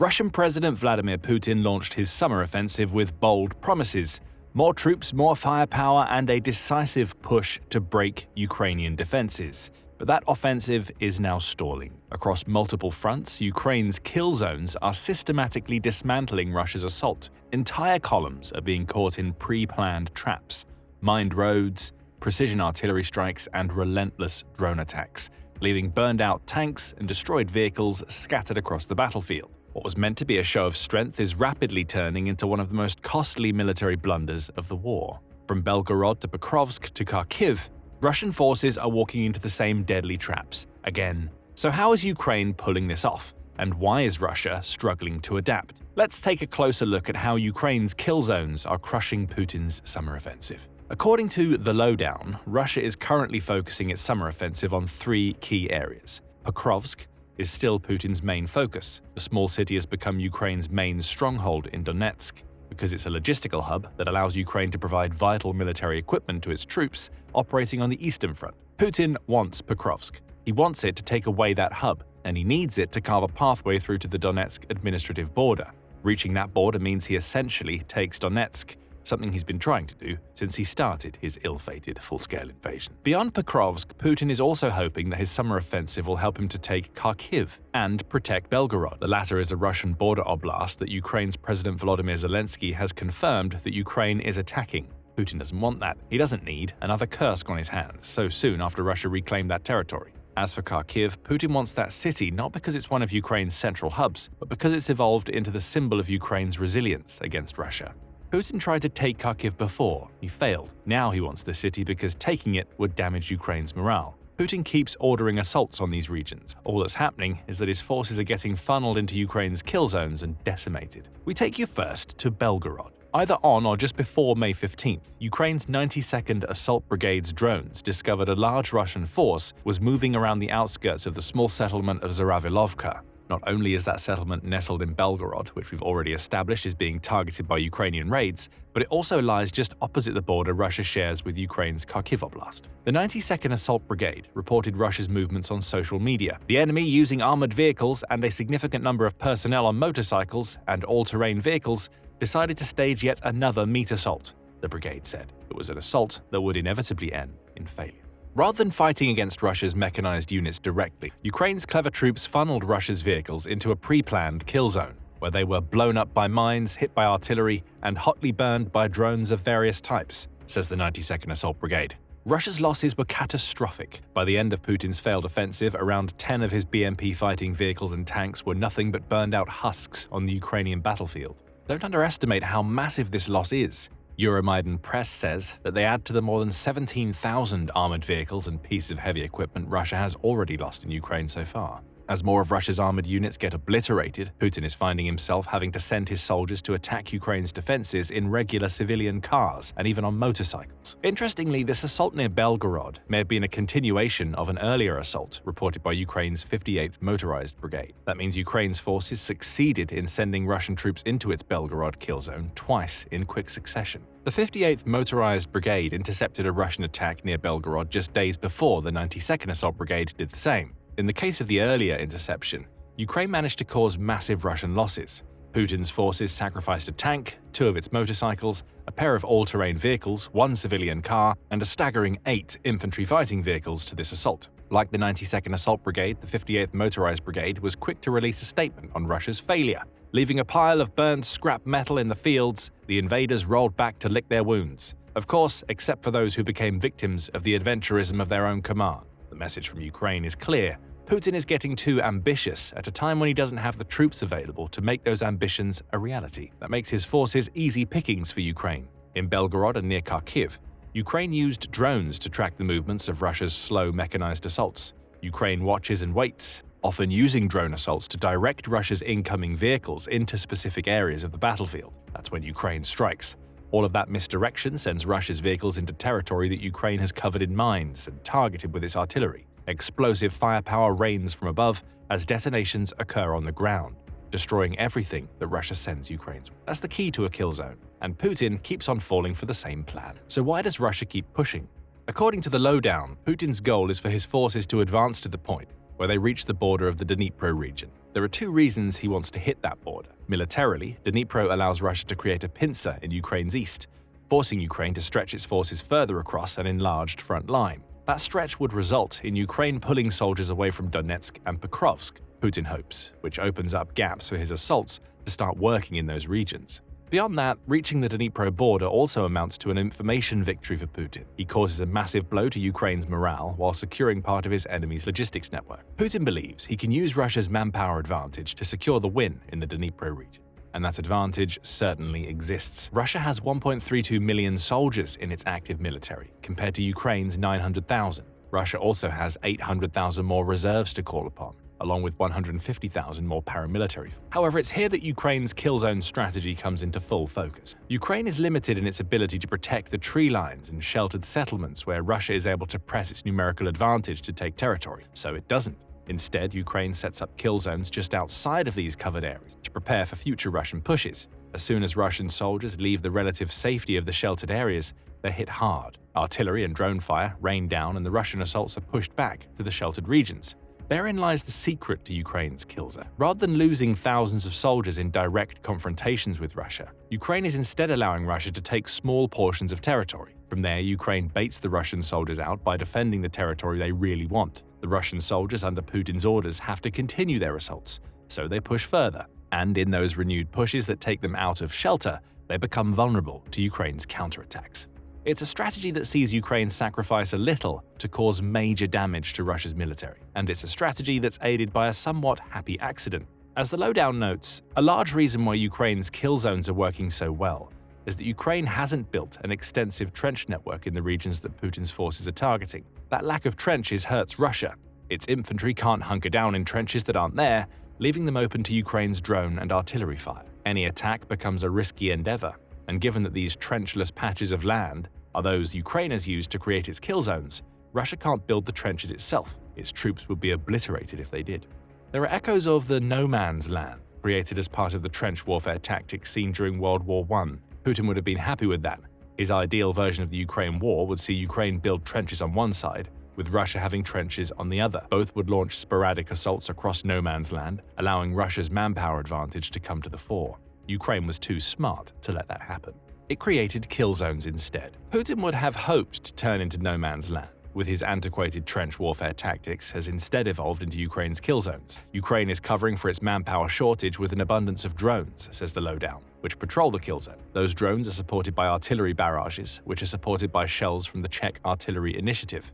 Russian President Vladimir Putin launched his summer offensive with bold promises: more troops, more firepower, and a decisive push to break Ukrainian defenses. But that offensive is now stalling. Across multiple fronts, Ukraine's kill zones are systematically dismantling Russia's assault. Entire columns are being caught in pre-planned traps, mined roads, precision artillery strikes, and relentless drone attacks, leaving burned-out tanks and destroyed vehicles scattered across the battlefield. What was meant to be a show of strength is rapidly turning into one of the most costly military blunders of the war. From Belgorod to Pokrovsk to Kharkiv, Russian forces are walking into the same deadly traps again. So how is Ukraine pulling this off? And why is Russia struggling to adapt? Let's take a closer look at how Ukraine's kill zones are crushing Putin's summer offensive. According to The Lowdown, Russia is currently focusing its summer offensive on 3 key areas. Pokrovsk is still Putin's main focus. The small city has become Ukraine's main stronghold in Donetsk, because it's a logistical hub that allows Ukraine to provide vital military equipment to its troops operating on the eastern front. Putin wants Pokrovsk. He wants it to take away that hub, and he needs it to carve a pathway through to the Donetsk administrative border. Reaching that border means he essentially takes Donetsk, something he's been trying to do since he started his ill-fated full-scale invasion. Beyond Pokrovsk, Putin is also hoping that his summer offensive will help him to take Kharkiv and protect Belgorod. The latter is a Russian border oblast that Ukraine's President Volodymyr Zelensky has confirmed that Ukraine is attacking. Putin doesn't want that. He doesn't need another Kursk on his hands so soon after Russia reclaimed that territory. As for Kharkiv, Putin wants that city not because it's one of Ukraine's central hubs, but because it's evolved into the symbol of Ukraine's resilience against Russia. Putin tried to take Kharkiv before. He failed. Now he wants the city because taking it would damage Ukraine's morale. Putin keeps ordering assaults on these regions. All that's happening is that his forces are getting funneled into Ukraine's kill zones and decimated. We take you first to Belgorod. Either on or just before May 15th, Ukraine's 92nd Assault Brigade's drones discovered a large Russian force was moving around the outskirts of the small settlement of Zaravilovka. Not only is that settlement nestled in Belgorod, which we've already established is being targeted by Ukrainian raids, but it also lies just opposite the border Russia shares with Ukraine's Kharkiv Oblast. The 92nd Assault Brigade reported Russia's movements on social media. The enemy, using armored vehicles and a significant number of personnel on motorcycles and all-terrain vehicles, decided to stage yet another meat assault, the brigade said. It was an assault that would inevitably end in failure. Rather than fighting against Russia's mechanized units directly, Ukraine's clever troops funneled Russia's vehicles into a pre-planned kill zone, where they were blown up by mines, hit by artillery, and hotly burned by drones of various types, says the 92nd Assault Brigade. Russia's losses were catastrophic. By the end of Putin's failed offensive, around 10 of his BMP fighting vehicles and tanks were nothing but burned-out husks on the Ukrainian battlefield. Don't underestimate how massive this loss is. Euromaidan Press says that they add to the more than 17,000 armored vehicles and pieces of heavy equipment Russia has already lost in Ukraine so far. As more of Russia's armored units get obliterated, Putin is finding himself having to send his soldiers to attack Ukraine's defenses in regular civilian cars and even on motorcycles. Interestingly, this assault near Belgorod may have been a continuation of an earlier assault reported by Ukraine's 58th Motorized Brigade. That means Ukraine's forces succeeded in sending Russian troops into its Belgorod kill zone twice in quick succession. The 58th Motorized Brigade intercepted a Russian attack near Belgorod just days before the 92nd Assault Brigade did the same. In the case of the earlier interception, Ukraine managed to cause massive Russian losses. Putin's forces sacrificed a tank, 2 of its motorcycles, a pair of all-terrain vehicles, 1 civilian car, and a staggering 8 infantry fighting vehicles to this assault. Like the 92nd Assault Brigade, the 58th Motorized Brigade was quick to release a statement on Russia's failure. Leaving a pile of burned scrap metal in the fields, the invaders rolled back to lick their wounds. Of course, except for those who became victims of the adventurism of their own command. The message from Ukraine is clear. Putin is getting too ambitious at a time when he doesn't have the troops available to make those ambitions a reality. That makes his forces easy pickings for Ukraine. In Belgorod and near Kharkiv, Ukraine used drones to track the movements of Russia's slow mechanized assaults. Ukraine watches and waits, often using drone assaults to direct Russia's incoming vehicles into specific areas of the battlefield. That's when Ukraine strikes. All of that misdirection sends Russia's vehicles into territory that Ukraine has covered in mines and targeted with its artillery. Explosive firepower rains from above as detonations occur on the ground, destroying everything that Russia sends Ukraine's. That's the key to a kill zone, and Putin keeps on falling for the same plan. So why does Russia keep pushing? According to the Lowdown, Putin's goal is for his forces to advance to the point where they reach the border of the Dnipro region. There are two reasons he wants to hit that border. Militarily, Dnipro allows Russia to create a pincer in Ukraine's east, forcing Ukraine to stretch its forces further across an enlarged front line. That stretch would result in Ukraine pulling soldiers away from Donetsk and Pokrovsk, Putin hopes, which opens up gaps for his assaults to start working in those regions. Beyond that, reaching the Dnipro border also amounts to an information victory for Putin. He causes a massive blow to Ukraine's morale while securing part of his enemy's logistics network. Putin believes he can use Russia's manpower advantage to secure the win in the Dnipro region. And that advantage certainly exists. Russia has 1.32 million soldiers in its active military, compared to Ukraine's 900,000. Russia also has 800,000 more reserves to call upon, along with 150,000 more paramilitary. However, it's here that Ukraine's kill zone strategy comes into full focus. Ukraine is limited in its ability to protect the tree lines and sheltered settlements where Russia is able to press its numerical advantage to take territory, so it doesn't. Instead, Ukraine sets up kill zones just outside of these covered areas to prepare for future Russian pushes. As soon as Russian soldiers leave the relative safety of the sheltered areas, they're hit hard. Artillery and drone fire rain down and the Russian assaults are pushed back to the sheltered regions. Therein lies the secret to Ukraine's kill zone. Rather than losing thousands of soldiers in direct confrontations with Russia, Ukraine is instead allowing Russia to take small portions of territory. From there, Ukraine baits the Russian soldiers out by defending the territory they really want. The Russian soldiers under Putin's orders have to continue their assaults, so they push further. And in those renewed pushes that take them out of shelter, they become vulnerable to Ukraine's counterattacks. It's a strategy that sees Ukraine sacrifice a little to cause major damage to Russia's military, and it's a strategy that's aided by a somewhat happy accident. As the lowdown notes, a large reason why Ukraine's kill zones are working so well is that Ukraine hasn't built an extensive trench network in the regions that Putin's forces are targeting. That lack of trenches hurts Russia. Its infantry can't hunker down in trenches that aren't there, leaving them open to Ukraine's drone and artillery fire. Any attack becomes a risky endeavor, and given that these trenchless patches of land are those Ukraine has used to create its kill zones, Russia can't build the trenches itself. Its troops would be obliterated if they did. There are echoes of the no man's land, created as part of the trench warfare tactics seen during World War I. Putin would have been happy with that. His ideal version of the Ukraine war would see Ukraine build trenches on one side, with Russia having trenches on the other. Both would launch sporadic assaults across no man's land, allowing Russia's manpower advantage to come to the fore. Ukraine was too smart to let that happen. It created kill zones instead. Putin would have hoped to turn into no man's land, with his antiquated trench warfare tactics has instead evolved into Ukraine's kill zones. Ukraine is covering for its manpower shortage with an abundance of drones, says the lowdown, which patrol the kill zone. Those drones are supported by artillery barrages, which are supported by shells from the Czech Artillery Initiative.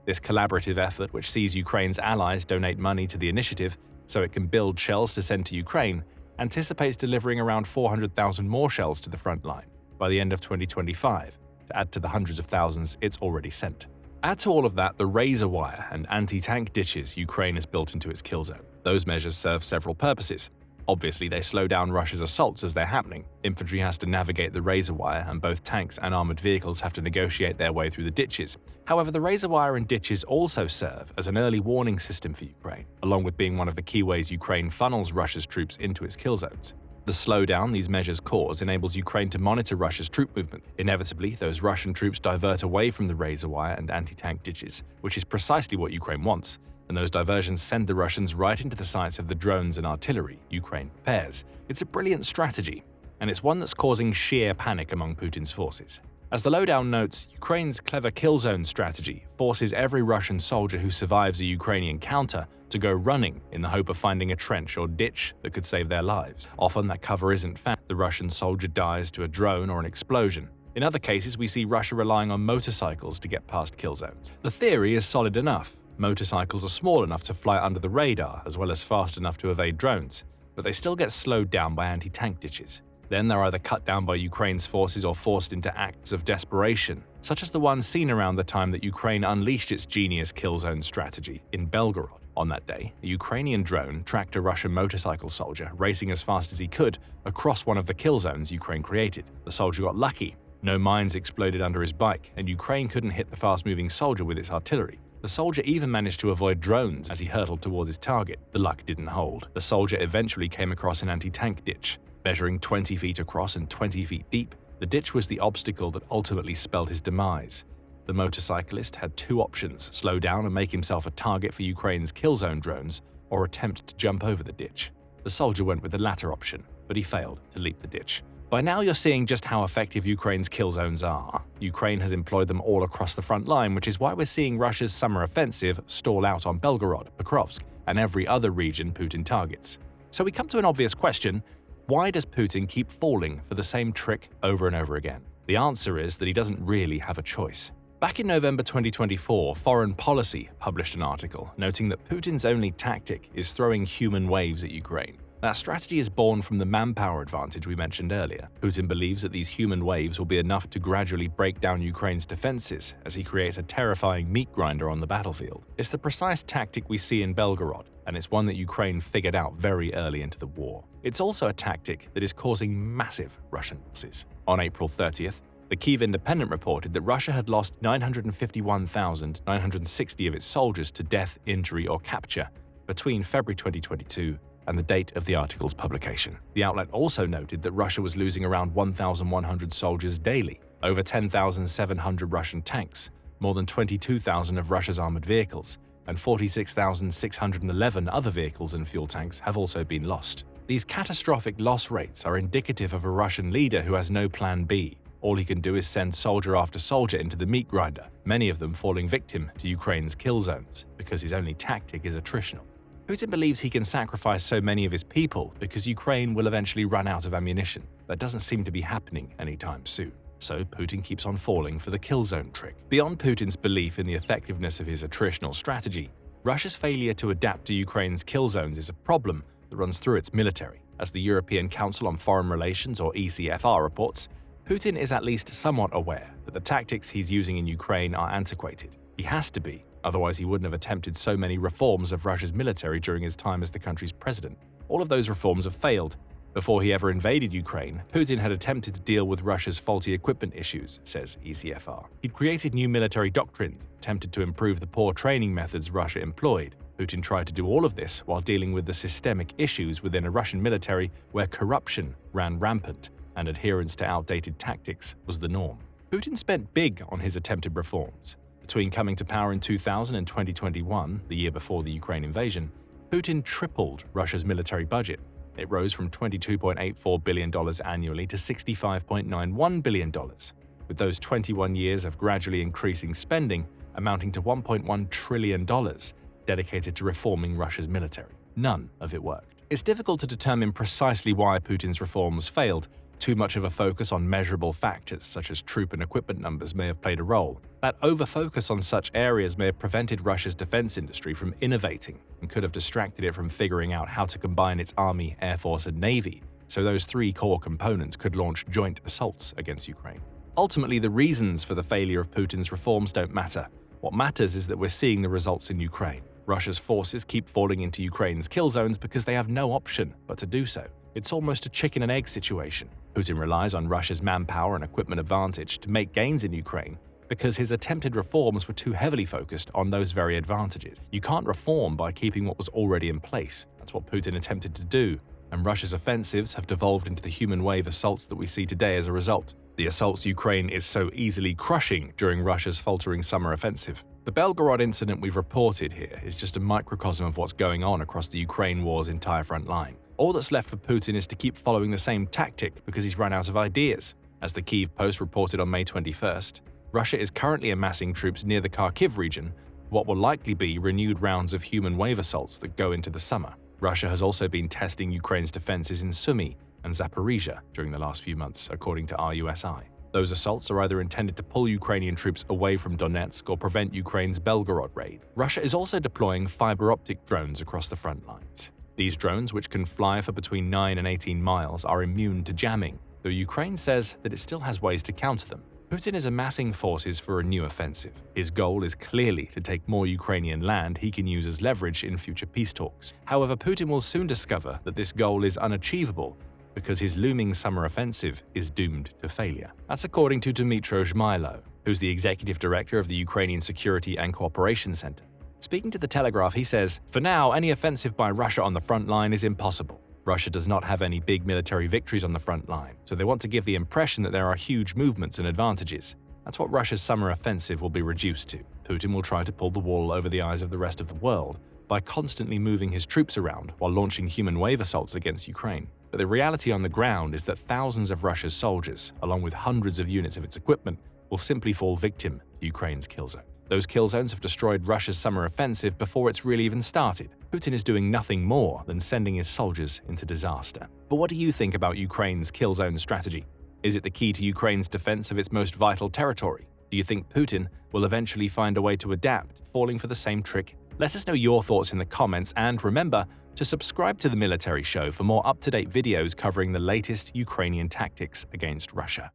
This collaborative effort, which sees Ukraine's allies donate money to the initiative so it can build shells to send to Ukraine, anticipates delivering around 400,000 more shells to the front line by the end of 2025, to add to the hundreds of thousands it's already sent. Add to all of that the razor wire and anti-tank ditches Ukraine has built into its kill zone. Those measures serve several purposes. Obviously, they slow down Russia's assaults as they're happening. Infantry has to navigate the razor wire, and both tanks and armored vehicles have to negotiate their way through the ditches. However, the razor wire and ditches also serve as an early warning system for Ukraine, along with being one of the key ways Ukraine funnels Russia's troops into its kill zones. The slowdown these measures cause enables Ukraine to monitor Russia's troop movement. Inevitably, those Russian troops divert away from the razor wire and anti-tank ditches, which is precisely what Ukraine wants. And those diversions send the Russians right into the sights of the drones and artillery Ukraine prepares. It's a brilliant strategy, and it's one that's causing sheer panic among Putin's forces. As the lowdown notes, Ukraine's clever kill zone strategy forces every Russian soldier who survives a Ukrainian counter to go running in the hope of finding a trench or ditch that could save their lives. Often that cover isn't found. The Russian soldier dies to a drone or an explosion. In other cases, we see Russia relying on motorcycles to get past kill zones. The theory is solid enough. Motorcycles are small enough to fly under the radar as well as fast enough to evade drones, but they still get slowed down by anti-tank ditches. Then they're either cut down by Ukraine's forces or forced into acts of desperation, such as the one seen around the time that Ukraine unleashed its genius kill zone strategy in Belgorod. On that day, a Ukrainian drone tracked a Russian motorcycle soldier racing as fast as he could across one of the kill zones Ukraine created. The soldier got lucky. No mines exploded under his bike, and Ukraine couldn't hit the fast-moving soldier with its artillery. The soldier even managed to avoid drones as he hurtled towards his target. The luck didn't hold. The soldier eventually came across an anti-tank ditch. Measuring 20 feet across and 20 feet deep, the ditch was the obstacle that ultimately spelled his demise. The motorcyclist had two options: slow down and make himself a target for Ukraine's kill zone drones, or attempt to jump over the ditch. The soldier went with the latter option, but he failed to leap the ditch. By now you're seeing just how effective Ukraine's kill zones are. Ukraine has employed them all across the front line, which is why we're seeing Russia's summer offensive stall out on Belgorod, Pokrovsk, and every other region Putin targets. So we come to an obvious question: why does Putin keep falling for the same trick over and over again? The answer is that he doesn't really have a choice. Back in November 2024, Foreign Policy published an article noting that Putin's only tactic is throwing human waves at Ukraine. That strategy is born from the manpower advantage we mentioned earlier. Putin believes that these human waves will be enough to gradually break down Ukraine's defenses as he creates a terrifying meat grinder on the battlefield. It's the precise tactic we see in Belgorod, and it's one that Ukraine figured out very early into the war. It's also a tactic that is causing massive Russian losses. On April 30th, the Kyiv Independent reported that Russia had lost 951,960 of its soldiers to death, injury, or capture between February 2022 and the date of the article's publication. The outlet also noted that Russia was losing around 1,100 soldiers daily, over 10,700 Russian tanks, more than 22,000 of Russia's armored vehicles, and 46,611 other vehicles and fuel tanks have also been lost. These catastrophic loss rates are indicative of a Russian leader who has no plan B. All he can do is send soldier after soldier into the meat grinder, many of them falling victim to Ukraine's kill zones, because his only tactic is attritional. Putin believes he can sacrifice so many of his people because Ukraine will eventually run out of ammunition. That doesn't seem to be happening anytime soon. So Putin keeps on falling for the kill zone trick. Beyond Putin's belief in the effectiveness of his attritional strategy, Russia's failure to adapt to Ukraine's kill zones is a problem that runs through its military. As the European Council on Foreign Relations, or ECFR, reports, Putin is at least somewhat aware that the tactics he's using in Ukraine are antiquated. He has to be, otherwise he wouldn't have attempted so many reforms of Russia's military during his time as the country's president. All of those reforms have failed. Before he ever invaded Ukraine, Putin had attempted to deal with Russia's faulty equipment issues, says ECFR. He'd created new military doctrines, attempted to improve the poor training methods Russia employed. Putin tried to do all of this while dealing with the systemic issues within a Russian military where corruption ran rampant and adherence to outdated tactics was the norm. Putin spent big on his attempted reforms. Between coming to power in 2000 and 2021, the year before the Ukraine invasion, Putin tripled Russia's military budget. It rose from $22.84 billion annually to $65.91 billion, with those 21 years of gradually increasing spending amounting to $1.1 trillion dedicated to reforming Russia's military. None of it worked. It's difficult to determine precisely why Putin's reforms failed. Too much of a focus on measurable factors such as troop and equipment numbers may have played a role. That over-focus on such areas may have prevented Russia's defense industry from innovating and could have distracted it from figuring out how to combine its army, air force, and navy, so those three core components could launch joint assaults against Ukraine. Ultimately, the reasons for the failure of Putin's reforms don't matter. What matters is that we're seeing the results in Ukraine. Russia's forces keep falling into Ukraine's kill zones because they have no option but to do so. It's almost a chicken and egg situation. Putin relies on Russia's manpower and equipment advantage to make gains in Ukraine because his attempted reforms were too heavily focused on those very advantages. You can't reform by keeping what was already in place. That's what Putin attempted to do, and Russia's offensives have devolved into the human wave assaults that we see today as a result. The assaults Ukraine is so easily crushing during Russia's faltering summer offensive. The Belgorod incident we've reported here is just a microcosm of what's going on across the Ukraine war's entire front line. All that's left for Putin is to keep following the same tactic because he's run out of ideas. As the Kyiv Post reported on May 21st, Russia is currently amassing troops near the Kharkiv region, what will likely be renewed rounds of human wave assaults that go into the summer. Russia has also been testing Ukraine's defenses in Sumy and Zaporizhia during the last few months, according to RUSI. Those assaults are either intended to pull Ukrainian troops away from Donetsk or prevent Ukraine's Belgorod raid. Russia is also deploying fiber-optic drones across the front lines. These drones, which can fly for between 9 and 18 miles, are immune to jamming, though Ukraine says that it still has ways to counter them. Putin is amassing forces for a new offensive. His goal is clearly to take more Ukrainian land he can use as leverage in future peace talks. However, Putin will soon discover that this goal is unachievable because his looming summer offensive is doomed to failure. That's according to Dmytro Zhmylo, who's the executive director of the Ukrainian Security and Cooperation Center. Speaking to The Telegraph, he says, "For now, any offensive by Russia on the front line is impossible. Russia does not have any big military victories on the front line, so they want to give the impression that there are huge movements and advantages. That's what Russia's summer offensive will be reduced to. Putin will try to pull the wool over the eyes of the rest of the world by constantly moving his troops around while launching human wave assaults against Ukraine. But the reality on the ground is that thousands of Russia's soldiers, along with hundreds of units of its equipment, will simply fall victim to Ukraine's kill zone. Those kill zones have destroyed Russia's summer offensive before it's really even started. Putin is doing nothing more than sending his soldiers into disaster. But what do you think about Ukraine's kill zone strategy? Is it the key to Ukraine's defense of its most vital territory? Do you think Putin will eventually find a way to adapt, falling for the same trick? Let us know your thoughts in the comments, and remember to subscribe to The Military Show for more up-to-date videos covering the latest Ukrainian tactics against Russia.